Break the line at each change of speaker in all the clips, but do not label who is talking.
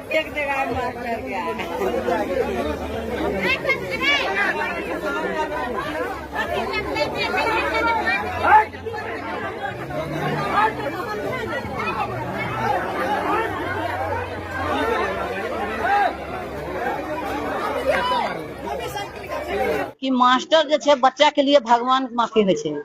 फेंक देगा मास्टर क्या।
कि मास्टर जे छै बच्चा के लिए भगवान माफी होइ छै,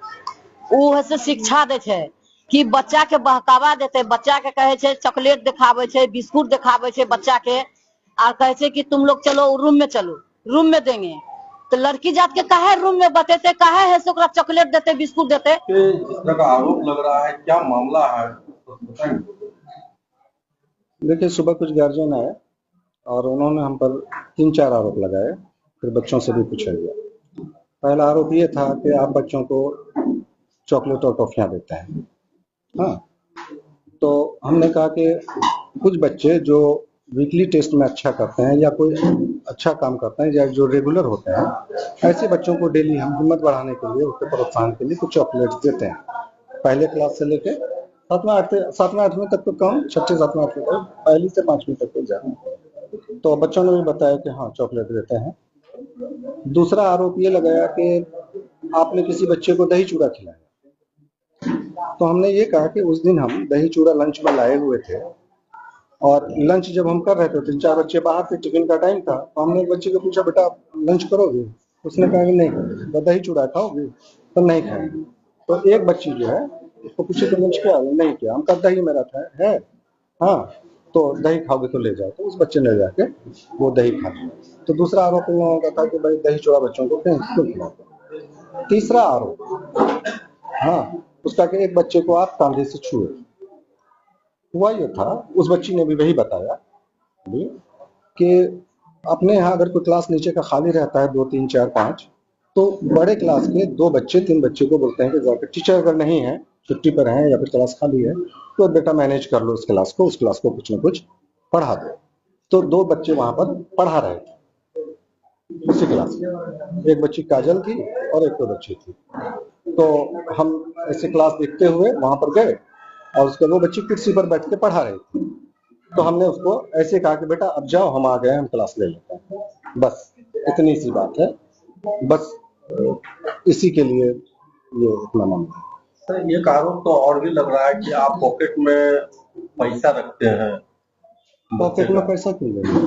उ से शिक्षा दे छै कि बच्चा के बहकावा देते, बच्चा के कहे छै चॉकलेट दिखावे छै, बिस्कुट दिखावे छै बच्चा के, और कहे छै कि तुम लोग चलो रूम में, चलो रूम में देंगे। तो लड़की जात के काहे रूम में बतेते, काहे है से ओकरा चॉकलेट देते, बिस्कुट देते।
जिस तरह का आरोप लग रहा है, क्या मामला है
देखिए, सुबह कुछ गार्जियन आए और उन्होंने हम पर 3-4 आरोप लगाए, फिर बच्चों से भी पूछा गया। पहला आरोप ये था कि आप बच्चों को चॉकलेट और टॉफियां देते हैं। हाँ, तो हमने कहा कि कुछ बच्चे जो वीकली टेस्ट में अच्छा करते हैं या कोई अच्छा काम करते हैं या जो रेगुलर होते हैं, ऐसे बच्चों को डेली हम हिम्मत बढ़ाने के लिए, उसके प्रोत्साहन के लिए कुछ चॉकलेट्स देते हैं। पहले क्लास से लेके 7वें 8वें तक तो कम, 6ठे 7वें 8वें तक, पहली से 5वीं तक तो ज्यादा। तो बच्चों ने भी बताया कि हाँ चॉकलेट देते हैं। दूसरा आरोप ये लगाया कि आपने किसी बच्चे को दही चूड़ा खिलाया। तो हमने ये कहा कि उस दिन हम दही चूड़ा लंच में लाए हुए थे और लंच जब हम कर रहे थे 3-4 बच्चे बाहर थे, टिफिन का टाइम था, तो हमने एक बच्चे को पूछा बेटा आप लंच करोगे? उसने कहा कि नहीं। तो दही चूड़ा खाओगे? तो नहीं खाएंगे। तो एक बच्ची जो है उसको पूछे तो लंच किया? नहीं किया। हम कहा दही मेरा था है, हाँ तो दही खाओगे तो ले जाओ। तो उस बच्चे ने जाके वो दही खा लिया। तो दूसरा आरोप इन लोगों का था कि भाई दही चूड़ा बच्चों को क्यों खिलाते। तीसरा आरोप हाँ उसका कि एक बच्चे को आप कंधे से छुए। हुआ ये था, उस बच्ची ने भी वही बताया कि अपने यहाँ अगर कोई क्लास नीचे का खाली रहता है 2 3 4 5, तो बड़े क्लास के 2 बच्चे 3 बच्चे को बोलते हैं कि जाकर, टीचर अगर नहीं है, छुट्टी पर है या फिर क्लास खाली है, तो बेटा मैनेज कर लो उस क्लास को कुछ न कुछ पढ़ा दो। तो 2 बच्चे वहां पर पढ़ा रहे थे उसी क्लास में, एक बच्ची काजल थी और एक तो बच्ची थी। तो हम ऐसे क्लास देखते हुए वहां पर गए और उसके 2 बच्ची कुर्सी पर बैठ के पढ़ा रहे थे। तो हमने उसको ऐसे कहा कि बेटा अब जाओ, हम आ गए, हम क्लास ले लेते हैं। बस इतनी सी बात है, बस इसी के लिए ये इतना मामला है।
सर, ये आरोप तो और भी लग रहा है कि आप पॉकेट में पैसा रखते हैं।
पॉकेट में पैसा क्यों लेंगे?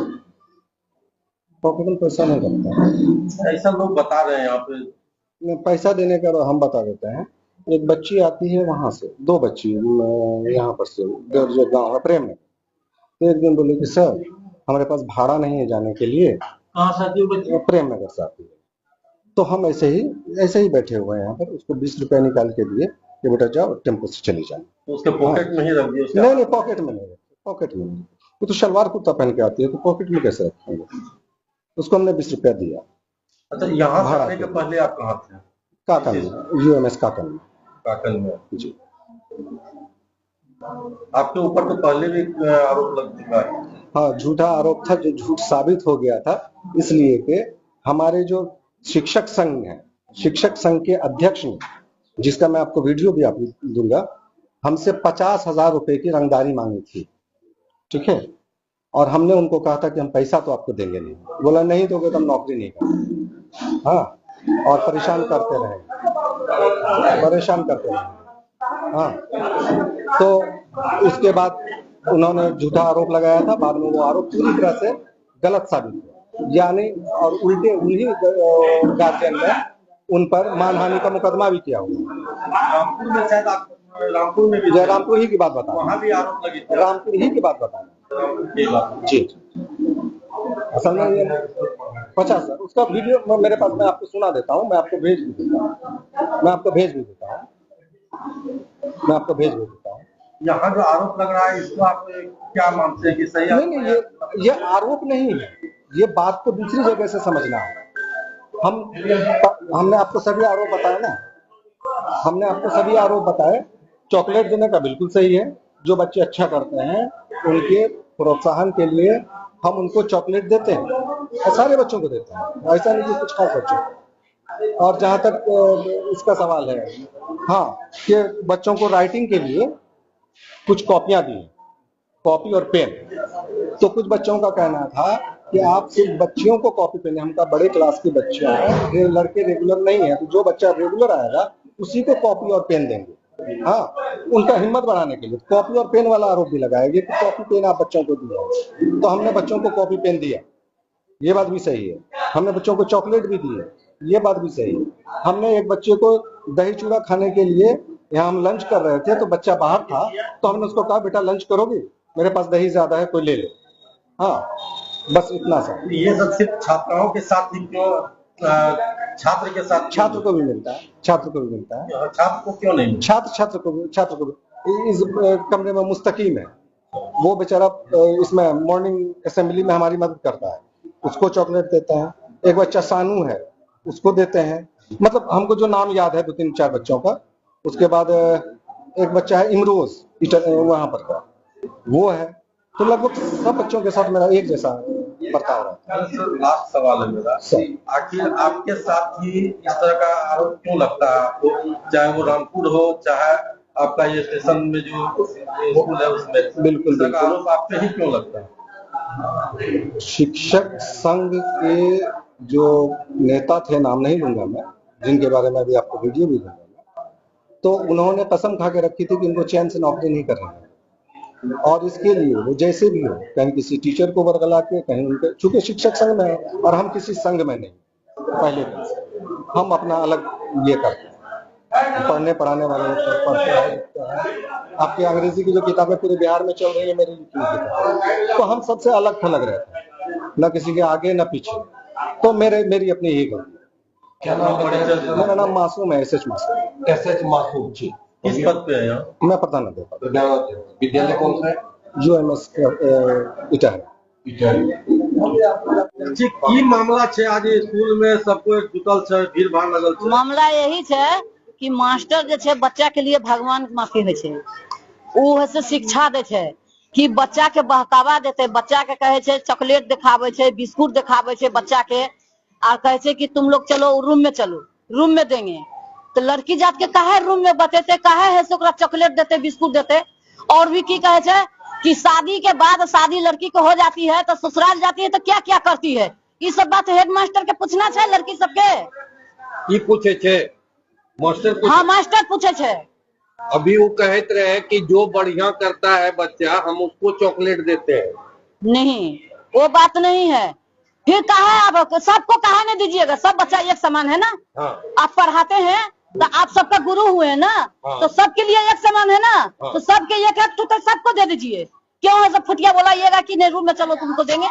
पॉकेट में पैसा नहीं रखता,
ऐसा लोग बता रहे हैं यहाँ पे।
पैसा देने का हम बता देते हैं। एक बच्ची आती है वहां से, 2 बच्ची यहाँ पर से जो गाँव है प्रेम में, तो एक दिन बोले कि सर हमारे पास भाड़ा नहीं है जाने के लिए।
कहाँ से आती है?
प्रेम नगर से आती है। तो हम ऐसे ही बैठे हुए हैं यहाँ पर, उसको 20 रुपए निकाल के दिए कि बेटा जाओ टेम्पो से चली जाए।
तो उसके पॉकेट में ही रख दिए?
नहीं, पॉकेट में नहीं, पॉकेट में नहीं। वो तो शलवार कुर्ता पहन के आती है, तो पॉकेट में कैसे रखेंगे? उसको हमने 20 रुपया दिया।
अच्छा, यहाँ से आने के पहले आप कहाँ थे?
काकल में, UMS काकल में जी।
आपके ऊपर तो पहले भी आरोप लग चुका है।
हाँ, झूठा आरोप था जो झूठ साबित हो गया था, इसलिए कि हमारे जो शिक्षक संघ है, शिक्षक संघ के अध्यक्ष ने, जिसका मैं आपको वीडियो भी आपको दूंगा, हमसे 50,000 रुपए की रंगदारी मांगी थी। ठीक है, और हमने उनको कहा था कि हम पैसा तो आपको देंगे नहीं। बोला नहीं दोगे तो हम नौकरी नहीं करेंगे। हाँ, और परेशान करते रहे। हाँ, तो उसके बाद उन्होंने झूठा आरोप लगाया था। बाद में वो आरोप पूरी तरह से गलत साबित हुआ, यानी और उल्टे उन्हीं गार्जियन ने उन पर मानहानि का मुकदमा भी किया हुआ।
रामपुर में शायद रामपुर में भी,
रामपुर ही की बात बता,
वहाँ भी आरोप लगी थी।
रामपुर ही की बात बताना जी। असल में ये 50,000 उसका वीडियो मेरे पास, मैं आपको सुना देता हूँ, मैं आपको भेज भी देता हूँ, मैं आपको भेज भी देता हूँ।
यहाँ जो आरोप लग रहा है, इसको आप क्या मानते हैं कि सही?
नहीं, ये आरोप नहीं है, ये बात को दूसरी जगह से समझना है। हमने आपको सभी आरोप बताए ना, हमने आपको सभी आरोप बताए। चॉकलेट देने का बिल्कुल सही है, जो बच्चे अच्छा करते हैं उनके प्रोत्साहन के लिए हम उनको चॉकलेट देते हैं, और सारे बच्चों को देते हैं, ऐसा नहीं कि कुछ खास बच्चों। और जहाँ तक इसका सवाल है, हाँ, कि बच्चों को राइटिंग के लिए कुछ कॉपियां दी, कॉपी और पेन। तो कुछ बच्चों का कहना था कि आप सिर्फ बच्चियों को कॉपी पेन, हमका बड़े क्लास के बच्चे हैं, ये लड़के रेगुलर नहीं है, तो जो बच्चा रेगुलर आएगा उसी को कॉपी और पेन देंगे। हाँ, उनका हिम्मत बढ़ाने के लिए कॉपी और पेन वाला आरोप भी लगाया कि कॉपी पेन आप बच्चों को दिया। तो हमने बच्चों को कॉपी पेन दिया, ये बात भी सही है। हमने बच्चों को चॉकलेट भी दी है, ये बात भी सही है। हमने एक बच्चे को दही चूड़ा खाने के लिए, यहाँ हम लंच कर रहे थे तो बच्चा बाहर था, तो हमने उसको कहा बेटा लंच करोगे, मेरे पास दही ज्यादा है कोई ले ले। हाँ, बस इतना सा।
ये सब सिर्फ छात्राओं के साथ ही क्यों, छात्र के साथ?
छात्र को भी मिलता है, छात्र को भी मिलता है।
छात्र को क्यों नहीं?
छात्र को भी इस कमरे में मुस्तकीम है, वो बेचारा इसमें मॉर्निंग असेंबली में हमारी मदद करता है, उसको चॉकलेट देता है। एक बच्चा सानू है, उसको देते हैं। मतलब हमको जो नाम याद है 2-3-4 बच्चों का। उसके बाद एक बच्चा है इमरोज वहां पर का, वो है। तो लगभग सब बच्चों के साथ मेरा एक जैसा बर्ताव रहता है।
लास्ट सवाल है मेरा, आखिर आपके साथ ही इस तरह का आरोप क्यों लगता है आपको? चाहे वो रामपुर हो, चाहे आपका ये स्टेशन में जो स्कूल है उसमें,
बिल्कुल
आरोप आप पे ही क्यों लगता है?
शिक्षक संघ के जो नेता थे, नाम नहीं लूंगा मैं, जिनके बारे में अभी आपको वीडियो भी दूंगा, तो उन्होंने कसम खा के रखी थी कि इनको चैन से नौकरी नहीं करनी है। और इसके लिए वो जैसे भी हो, कहीं किसी टीचर को बरगला के, कहीं उनके, चूंकि शिक्षक संघ में है और हम किसी संघ में नहीं, पहले हम अपना अलग ये करते हैं, पढ़ने पढ़ाने वाले पढ़ते हैं। आपकी अंग्रेजी की जो किताबें पूरे बिहार में चल रही है, मेरी लिखी हुई किताब, तो हम सबसे अलग थलग रहते हैं, न किसी के आगे न पीछे। तो मेरी अपनी यही गलती।
क्या नाम?
मेरा नाम मासूम है, एसएच मासूम।
एसएच मासूम जी, किस पद पे है यहाँ?
मैं प्रधानाध्यापक।
विद्यालय कौन सा है?
UMS इटाह।
की मामला छे आज स्कूल में सबको जुटल छे, भीड़ भाड़ लगल छे?
मामला यही है कि मास्टर जे छे बच्चा के लिए भगवान माफी है छे, उ है से शिक्षा दे छे कि बच्चा के बहकावा देते, बच्चा के कहे छे चॉकलेट दिखावे छे, बिस्कुट दिखावे छे बच्चा के, और कहे छे कि तुम लोग चलो रूम में, चलो रूम में देंगे। तो लड़की जात के काहे रूम में बतेते, काहे है से ओकरा चॉकलेट देते, बिस्कुट देते। और भी की कहे छे कि शादी के बाद, शादी लड़की को हो जाती है तो ससुराल जाती है तो क्या क्या करती है, ये सब बात हेडमास्टर के पूछना छे लड़की सबके।
ये पूछे छे मास्टर?
हाँ, मास्टर पूछे छे।
अभी वो कहते रहे कि जो बढ़िया करता है बच्चा हम उसको चॉकलेट देते हैं।
नहीं, वो बात नहीं है। फिर कहा आप सबको कहा नहीं दीजिएगा, सब बच्चा एक समान है ना।
हाँ।
आप पढ़ाते हैं तो आप सबका गुरु हुए ना।
हाँ।
तो सबके लिए एक समान है ना।
हाँ।
तो सबके एक एक तो सबको दे दीजिए। क्यों है सब फुटिया बोलाइएगा कि नहीं रूम में चलो तुमको देंगे।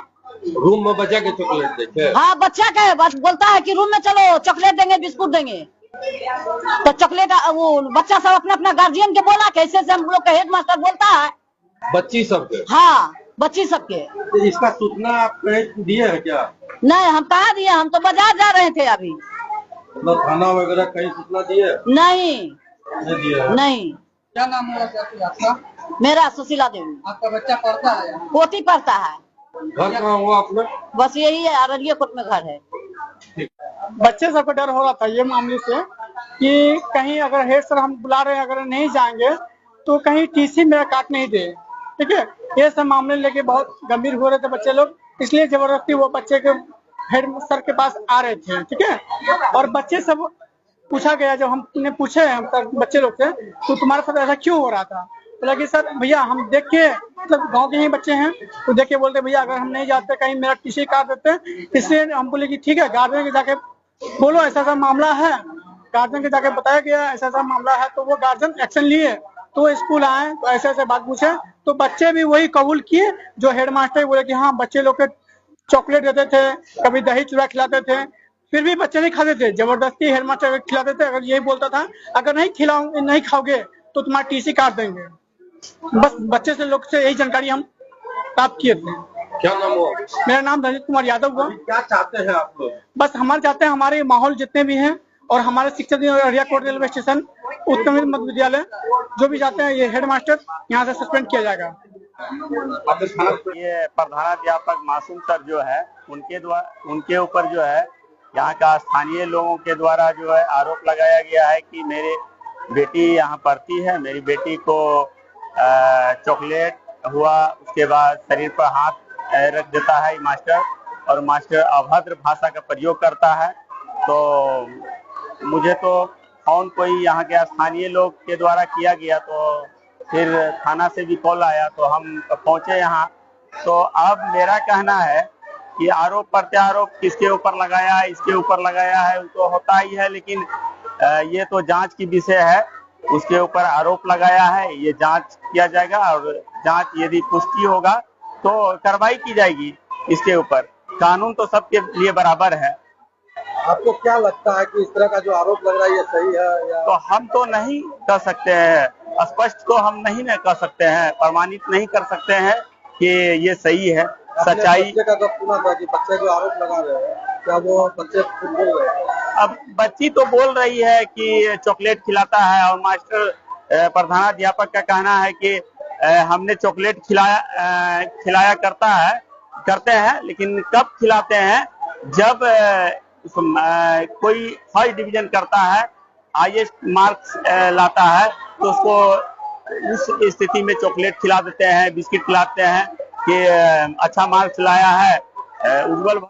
रूम में बच्चा के चॉकलेट देते?
हाँ, बच्चा का बस बोलता है कि रूम में चलो चॉकलेट देंगे, बिस्कुट देंगे। तो चॉकलेट वो बच्चा सब अपना अपना गार्जियन के बोला, कैसे से हम लोग का हेड मास्टर बोलता है
बच्ची सबके?
हाँ, बच्ची सबके।
इसका सूचना आप दिए है क्या?
नहीं, हम कहा दिए, हम तो बाजार जा रहे थे अभी।
मतलब थाना वगैरह कहीं सूचना दिए?
नहीं
दिया है।
नहीं।
क्या नाम है आपका?
मेरा सुशीला देवी।
आपका बच्चा पढ़ता है?
पोती पढ़ता है।
घर कहाँ हुआ आपने?
बस यही है, अररिया कोट में घर है।
बच्चे सबको डर हो रहा था ये मामले से कि कहीं अगर हेड सर हम बुला रहे हैं, अगर नहीं जाएंगे तो कहीं टीसी मेरा काट नहीं दे। ठीक है, ये सब मामले लेके बहुत गंभीर हो रहे थे बच्चे लोग, इसलिए जबरदस्ती वो बच्चे के हेड सर के पास आ रहे थे। ठीक है, और बच्चे सब पूछा गया, जब हमने पूछे हम बच्चे लोग से तो तुम्हारे साथ ऐसा क्यों हो रहा था, बोला कि सर भैया हम देख के, मतलब गांव के ही बच्चे हैं, तो देख के बोलते भैया अगर हम नहीं जाते कहीं मेरा टीसी काट देते। इसलिए हम बोले कि ठीक है, गार्जियन के जाके बोलो ऐसा ऐसा मामला है। गार्जियन के जाके बताया गया ऐसा ऐसा मामला है, तो वो गार्जियन एक्शन लिए, तो स्कूल आए तो ऐसे ऐसे बात पूछे, तो बच्चे भी वही कबूल किए जो हेडमास्टर बोले कि हाँ बच्चे लोग के चॉकलेट देते थे, कभी दही चूड़ा खिलाते थे, फिर भी बच्चे नहीं खाते थे, जबरदस्ती हेडमास्टर खिलाते थे। अगर यही बोलता था अगर नहीं खाओगे तो तुम्हारा टीसी काट देंगे। बस बच्चे से लोग से यही जानकारी हम प्राप्त किए थे।
क्या नाम हुआ?
मेरा नाम रंजित कुमार यादव हुआ।
क्या चाहते हैं आप लोग?
बस हमारे चाहते हैं हमारे माहौल जितने भी हैं और हमारे शिक्षक अररिया कोट रेलवे स्टेशन, उत्तम मध्य विद्यालय, जो भी जाते हैं ये हेडमास्टर यहाँ से सस्पेंड किया जाएगा।
ये प्रधानाध्यापक मासूम सर जो है उनके ऊपर जो है यहाँ का स्थानीय लोगों के द्वारा जो है आरोप लगाया गया है कि मेरी बेटी यहाँ पढ़ती है, मेरी बेटी को चॉकलेट हुआ, उसके बाद शरीर पर हाथ रख देता है मास्टर, और मास्टर अभद्र भाषा का प्रयोग करता है। तो मुझे तो फोन कोई यहाँ के स्थानीय लोग के द्वारा किया गया, तो फिर थाना से भी कॉल आया, तो हम पहुंचे यहाँ। तो अब मेरा कहना है कि आरोप प्रत्यारोप किसके ऊपर लगाया है, इसके ऊपर लगाया है, तो होता ही है, लेकिन ये तो जांच की विषय है। उसके ऊपर आरोप लगाया है, ये जांच किया जाएगा, और जांच यदि पुष्टि होगा तो कार्रवाई की जाएगी इसके ऊपर। कानून तो सबके लिए बराबर है।
आपको क्या लगता है कि इस तरह का जो आरोप लग रहा है ये सही है या?
तो हम तो नहीं कह सकते हैं, स्पष्ट तो हम नहीं न कह सकते हैं, प्रमाणित नहीं कर सकते हैं कि ये सही है। सच्चाई
बच्चे का जब सुना था कि बच्चे जो आरोप लगा रहे हैं, क्या वो बच्चे खुद बोल रहे हैं?
अब बच्ची तो बोल रही है कि चॉकलेट खिलाता है, और मास्टर प्रधानाध्यापक का कहना है कि हमने चॉकलेट खिलाया करते हैं, लेकिन कब खिलाते हैं, जब कोई फर्स्ट डिवीजन करता है, हाईएस्ट मार्क्स लाता है, तो उसको उस स्थिति में चॉकलेट खिला देते हैं, बिस्किट खिलाते हैं कि अच्छा मार्क्स लाया है, उज्जवल